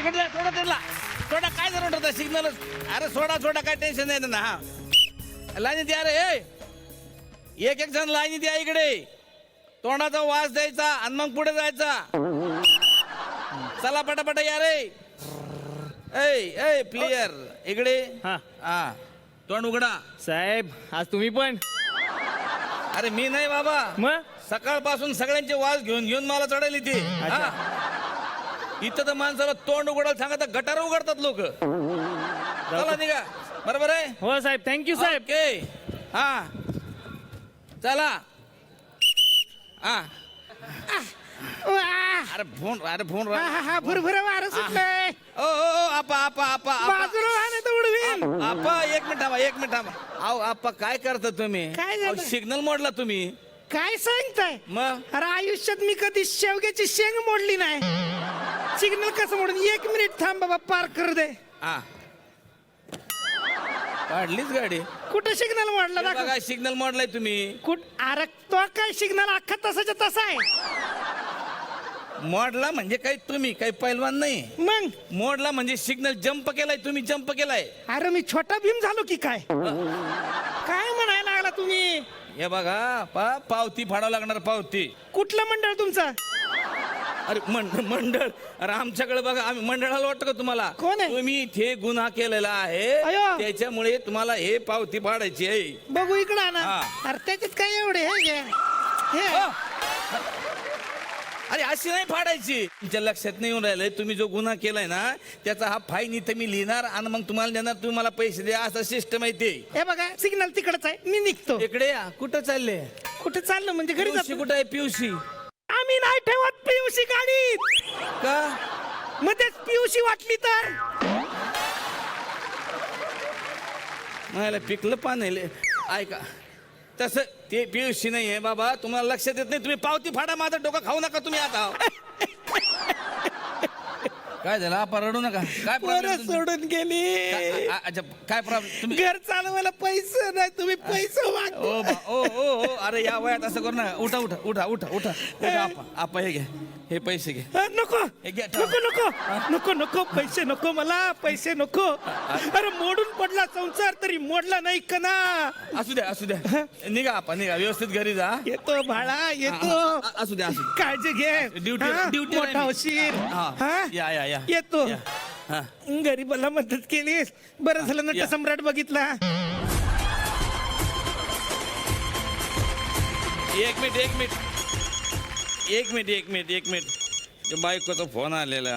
तिकडे थोडा त्यांना थोडा काय जर म्हणतो सिग्नल. अरे सोडा काय टेन्शन नाही ना. हा लाईनीत या रे. एक जण लाईनीत या इकडे. तोंडाचा वास द्यायचा आणि मग पुढे जायचा. चला पटापट या रे. ए प्लेयर इकडे. हा तोंड उघडा. साहेब आज तुम्ही पण. अरे मी नाही बाबा. मग सकाळपासून सगळ्यांचे वास घेऊन मला चढायला इथे. इथं तर माणसाला तोंड उघडायला सांगत गटार उघडतात लोक. चला निघा. बरोबर आहे. हो साहेब थँक्यू साहेब. ओके. हा चला. हा अरे फोन भुरभुर वारं सुटलंय. ओ आपा बाजूला व्हा नाही तर उडवीन. आपा एक मिनिट थांबा. अहो आपा काय करता तुम्ही. काय झालं? सिग्नल मोडला तुम्ही. काय सांगताय. मग अरे आयुष्यात मी कधी शेवग्याची शेंग मोडली नाही. सिग्नल कसं मोडून 1 मिनिट थांब बाबा पार करू दे. हा काढलीच गाडी. कुठे सिग्नल मोडला दाखव. काय सिग्नल मोडलाय तुम्ही. अरे तो काय सिग्नल अख्खा तसाच्या तसा आहे. मोडला म्हणजे काही तुम्ही काही पैलवान नाही. मग मोडला म्हणजे सिग्नल जंप केलाय तुम्ही. जंप केलाय. अरे मी छोटा भीम झालो की काय. काय म्हणायला लागला तुम्ही. हे बघा पावती फाडावं लागणार. पावती. कुठलं मंडळ तुमचं. अरे मंडळ. अरे आमच्याकडे बघा आम्ही मंडळाला वाटतं का तुम्हाला. कोण आहे? तुम्ही इथे गुन्हा केलेला आहे. अयो. त्याच्यामुळे तुम्हाला हे पावती फाडायची आहे. बघू इकडं ना. हा. अरे त्याच्यात काय एवढे हे अरे अशी नाही फाडायची. तुमच्या लक्षात नाही येऊन राहिलंय. तुम्ही जो गुन्हा केलाय ना त्याचा हा फाईन इथे मी लिहिणार आणि मग तुम्हाला देणार. तुम्ही मला पैसे द्या असं सिस्टम आहे ते. हे बघा सिग्नल तिकडच आहे. मी निघतो. इकडे या. कुठं चालले. कुठे चाललं म्हणजे घरी पियुसी जातो. कुठं आहे. पियुसी आम्ही नाही ठेवत पीयूसी गाडीत. का. मध्येच पीयूसी वाटली तर. मला पिकलं पाणी. ऐका तसं ते पियुसी नाही आहे बाबा. तुम्हाला लक्षात येत नाही. तुम्ही पावती फाडा. माझं डोकं खाऊ नका तुम्ही आता. काय झालं. आपण रडू नका. काय परत प्रॉब्लेम. सोडून गेली. अच्छा काय प्रॉब्लेम. तुम्ही घर चालवायला पैसे नाही. तुम्ही पैसे वाट. ओ अरे या वयात असं करू ना. उठा आपा हे घ्या. हे पैसे घे. नको हे घ्या. नको पैसे नको. मला पैसे नको. अरे मोडून पडला संसार तरी मोडला नाही का ना. असू द्या. निघा आपा निघा. व्यवस्थित घरी जा. येतो भाडा येतो. असू द्या. काळजी घे. ड्युटी मोठा होशील. या येतो. हा. गरीबाला मदत केलीस. बरं झालं नट सम्राट बघितला. एक मिनिट बायकोचा फोन आलेला.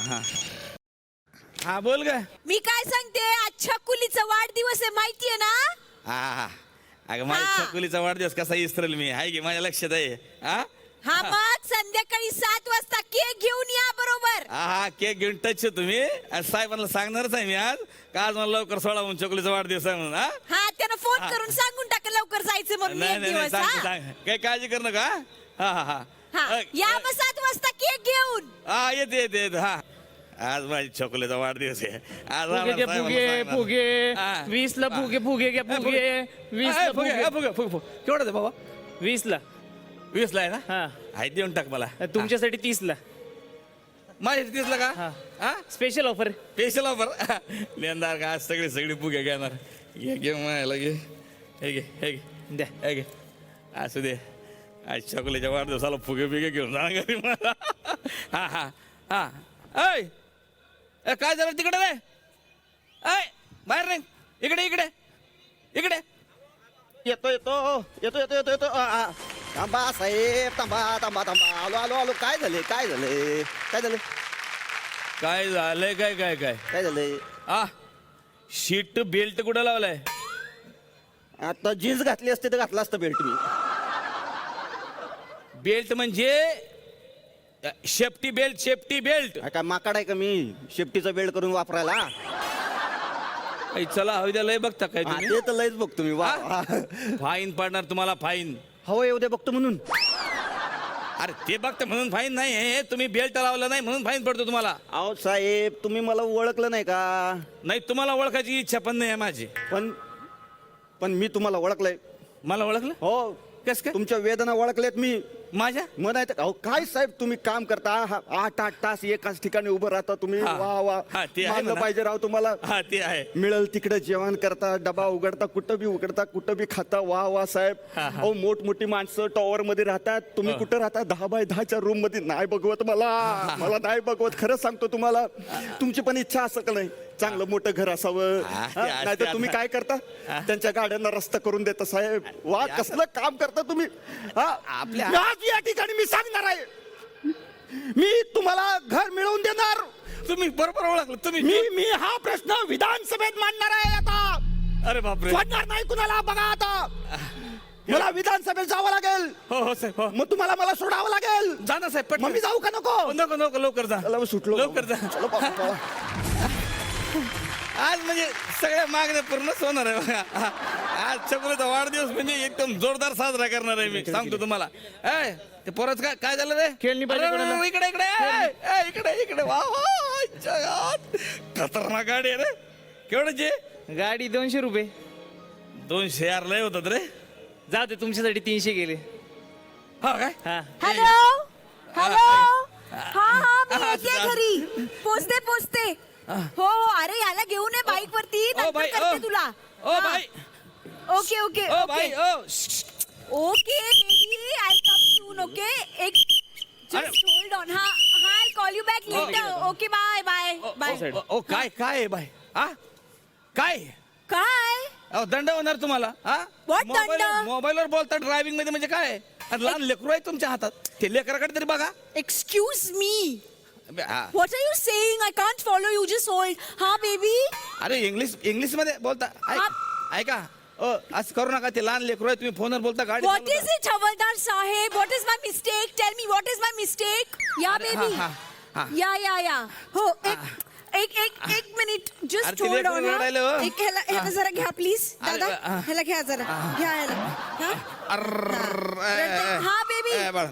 हा बोल ग. मी काय सांगते आज छकुलीचा वाढदिवस आहे माहितीये ना. हा अगं माझ्या छकुलीचा वाढदिवस कसा इसरल मी. आहे की माझ्या लक्षात आहे. हा मग संध्याकाळी 7 वाजता केक घेऊन या बरोबर. हा केक घेऊन टच तुम्ही. साहेबांना सांगणारच आहे मी आज का आज मला लवकर सोडा म्हणून छकुलीचा वाढदिवस आहे म्हणून. हा त्यांना फोन करून सांगून टाका लवकर जायचं म्हणून एक दिवस. सांग काही काळजी करू नका. हा या मग 7 वाजता केक घेऊन. हा येते. हा आज माझी छकुलीचा वाढदिवस आहे. आज फुगे 20 ला फुगे घ्या. फुगे 20 ला फुगे. केवढा आहे बाबा. 20 ला 20 ला आहे ना. हा आहे देऊन टाक मला. तुमच्यासाठी 30 ला. माझ्या 30 ला का. हा स्पेशल ऑफर. Special offer. लेनदार का आज सगळी फुगे घेणार. घे म्हणायला घे. हे घे द्या. हे घे. असू दे. आज छकुलीच्या वाढदिवसाला फुगे घेऊन जा घरी मला. हा ऐ काय झालं तिकडे रे. ऐ बाहेर नाही. इकडे येतो. थांबा साहेब थांबा. आलो. काय झाले. काय झालंय. काय झालंय. शीट बेल्ट कुठं लावलाय. आता जीन्स घातली असते तर घातला असतं बेल्ट मी. बेल्ट म्हणजे सेफ्टी बेल्ट. काय माकाड आहे का मी शेफ्टीचा बेल्ट करून वापरायला. चला हवी द्या. लय बघता काय तुम्ही. ते तर लयच बघतो मी. फाईन पडणार तुम्हाला. फाईन हो येऊ दे बघतो म्हणून. अरे ते बघता म्हणून फाईन नाही. तुम्ही बेल्ट लावला नाही म्हणून फाईन पडतो तुम्हाला. अहो साहेब तुम्ही मला ओळखलं नाही का. नाही तुम्हाला ओळखायची इच्छा पण नाही आहे माझी. पण मी तुम्हाला ओळखलंय. मला ओळखलं. हो कस काय. तुमच्या वेदना ओळखल्यात मी. माझ्या मग नाही तर अहो काय साहेब तुम्ही काम करता 8-8 तास एकाच ठिकाणी उभं राहता तुम्ही हा. वा वा हा, ते आहे मानलं म्हणा. पाहिजे राव तुम्हाला हा ते आहे मिळेल तिकडे जेवण करता डबा उघडता कुठं बी उघडता कुठं बी खाता वा वा साहेब हा, हा. अहो मोठमोठी माणसं टॉवर मध्ये राहतात तुम्ही कुठं राहता 10x10च्या रूम मध्ये नाही बघवत मला नाही बघवत खरं सांगतो तुम्हाला तुमची पण इच्छा असं का नाही चांगलं मोठं घर असावं हा, ते असते नाही तर तुम्ही आता. काय करता त्यांच्या गाड्यांना रस्ता करून देता साहेब वा कसलं काम करता तुम्ही आपल्या- आज या ठिकाणी मी सांगणार आहे मी तुम्हाला घर मिळवून देणार तुम्ही बरोबर ओळखलं तुम्ही मी हा प्रश्न विधानसभेत मांडणार आहे आता अरे बापरे सोडणार नाही कुणाला बघा आता मला विधानसभेत जावं लागेल हो साहेब हो. मग तुम्हाला मला सोडावं लागेल जा ना साहेब मग मी जाऊ का नको नको नको लवकर जा चला, मग सुटलो लवकर जा चला, बाबा. आज म्हणजे सगळ्या मागण्या पूर्णच होणार आहे बघा आज चकुलीचा वाढदिवस म्हणजे एकदम जोरदार साजरा करणार आहे मी सांगतो तुम्हाला ए ते पोरच काय काय झालं रे खेळणी पाहिजे अरे, कोणाला? इकडे इकडे ए, इकडे इकडे वा वा जगात. खतरनाक गाडी आहे रे केवढ्याची गाडी 200 रुपये 200 यार लय होतात रे जाऊ दे तुमच्यासाठी 300 गेले हा काय हा हॅलो हॅलो हा मी हा, येते जा. घरी पोचते हो अरे याला घेऊन ये बाईक वरती ओ नंतर बाई करते तुला ओ हा. बाई okay okay oh bye okay oh okay baby I come soon okay एक अरे. जस्ट होल्ड ऑन हा I call you back later okay bye bye bye oh काय काय आहे बाई हा काय काय अहो दंड होणार तुम्हाला हा What दंड? मोबाईलवर बोलता ड्रायव्हिंग मध्ये म्हणजे काय आणि लहान लेकरू आहे तुमच्या हातात ते लेकराकडे तरी बघा एक्सक्यूज मी हा. What are you saying I can't follow you just hold हा बेबी अरे इंग्लिश मध्ये बोलता ऐका असं करू नका ते लहान लेकरू आहे तुम्ही फोनवर बोलता गाडी What is it, havildar Saheb? What is my mistake? Tell me what is my mistake? Yeah, अरे, baby. हा, हा. Yeah. हो एक मिनिट अरे, जस्ट ते होल्ड लेकरं ऑन रडायलं, हो. एक ह्याला जरा घ्या प्लीज अरे, दादा हा. ह्याला घ्या जरा घ्या ह्याला हा? हा बेबी ए, बाळा.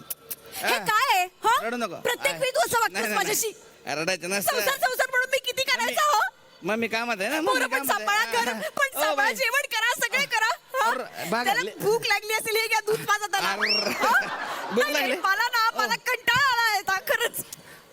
हे काय आहे हा? रडू नको. प्रत्येक वेळी तू असं नाही, वागतोस नाही, माझ्याशी नाही. रडायचं संसार नसतं म्हणून मी किती करायचं हो मग मी कामात आहे ना मग पोरं मी पण कामात आहे. सांभाळा घर पण ओ, सांभाळा बाई. जेवण करा सगळे करा हा? अरे, बघा, त्याला ले- भूक लागली असेल हे घ्या दूध पाजा त्याला अरे, हा? भूक नाही, लागली? मला कंटाळा आलाय आता खरंच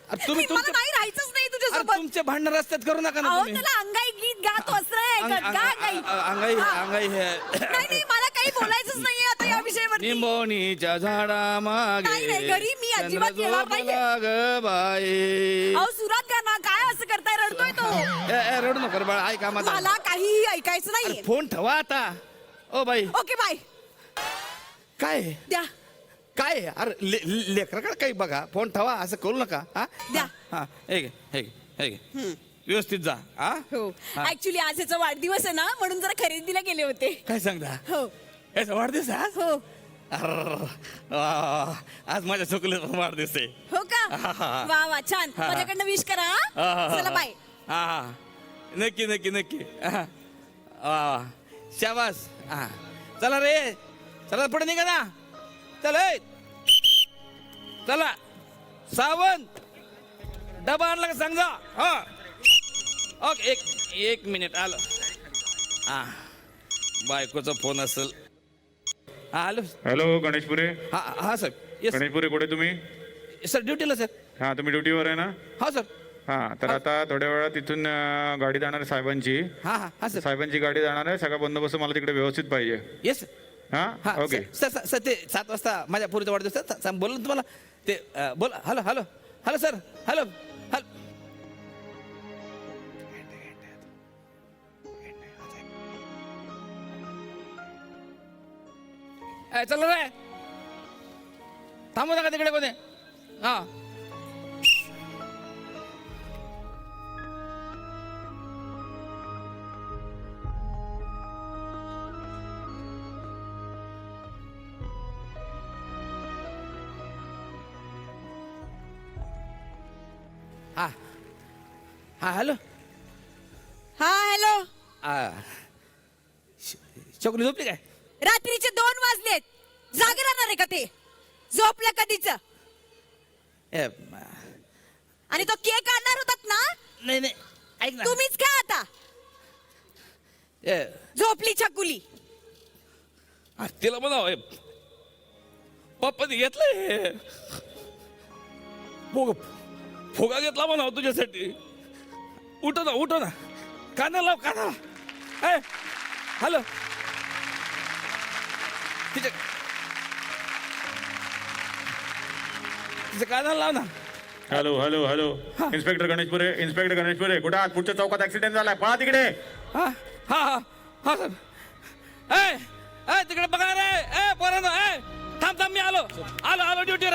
अरे, तुम्ही मला तुमच्या- नाही राहायचंच नाही अरे, तुझ्यासोबत तुमचे भांडण रस्त्यात करू नका ना अहो तुम्ही त्याला अंगाई गीत गातो असं आहे का? गा अंगाई अंगाई हा. अंगाई हे नाही मला काही बोलायचंच नाहीये आता या विषयावरती निंबोणीच्या झाडा मागे नाही, नाही, घरी मी अजिबात येणार नाहीये. ग बाई अहो सुरात का ना काय असं करताय रडतोय तो रडू नको रे बाळा ऐका माझा मला काही ऐकायचं नाहीये फोन ठेवा आता ओ बाई ओके बाय काय द्या काय अरे लेकराकडे काही बघा फोन ठेवा असं करू नका हा द्या. हा हे व्यवस्थित जा हा हो हा. ऍक्च्युली आज याचा वाढदिवस आहे ना म्हणून जरा खरेदीला गेले होते काय सांगता हो याचा वाढदिवस आहे आज हो अर्र, वा, आज माझ्या चोकलेचा वाढदिवस आहे हो का हा, हा, हा. वा वा छान हा, हा. माझ्याकडनं विश करा हा, हा, हा? हा, चला हा. बाय हा हा नक्की हा. वा शाबास हा चला रे चला पुढे निघा ना चल ए. चला सावंत डबा आणला का सांग जा हा ओके एक मिनिट आलो हा बायकोचा फोन असेल हा हॅलो हॅलो गणेशपुरे हा सर येस गणेशपुरे कुठे तुम्ही सर ड्युटीला सर हा तुम्ही ड्युटीवर आहे ना हा सर हा तर आता थोड्या वेळात तिथून गाडी जाणार आहे साहेबांची हा सर साहेबांची गाडी जाणार आहे सगळा बंदोबस्त मला तिकडे व्यवस्थित पाहिजे येस हा हा ओके सर ते 7 वाजता माझ्या पुरीचा वाढदिवस बोल ना तुम्हाला ते बोल हॅलो सर हॅलो चल रे थांबू नका तिकडे कोणी हा हा हॅलो हा हॅलो चोकली झोपली काय रात्रीचे 2 वाजलेत जागे राहणार आहे का ते झोपलं कधीच ए, आणि तो केक आणणार होतात ना नाही ऐक ना तुम्हीच खा आता ए, झोपली छकुली तिला म्हणाव पप्पाने घेतलंय फुगा घेतला म्हणा तुझ्यासाठी. उठो ना काना लाव काना. ए हॅलो तिच्या कानाला लाव ना. Hello hello hello inspector Ganeshpure कुठं आहात? पुढच्या चौकात ऍक्सिडेंट झालाय, पळा तिकडे. हा हा हा हा सर. ए तिकडे बघा रे. ए पोरांनो, थांब मी आलो ड्युटीवर.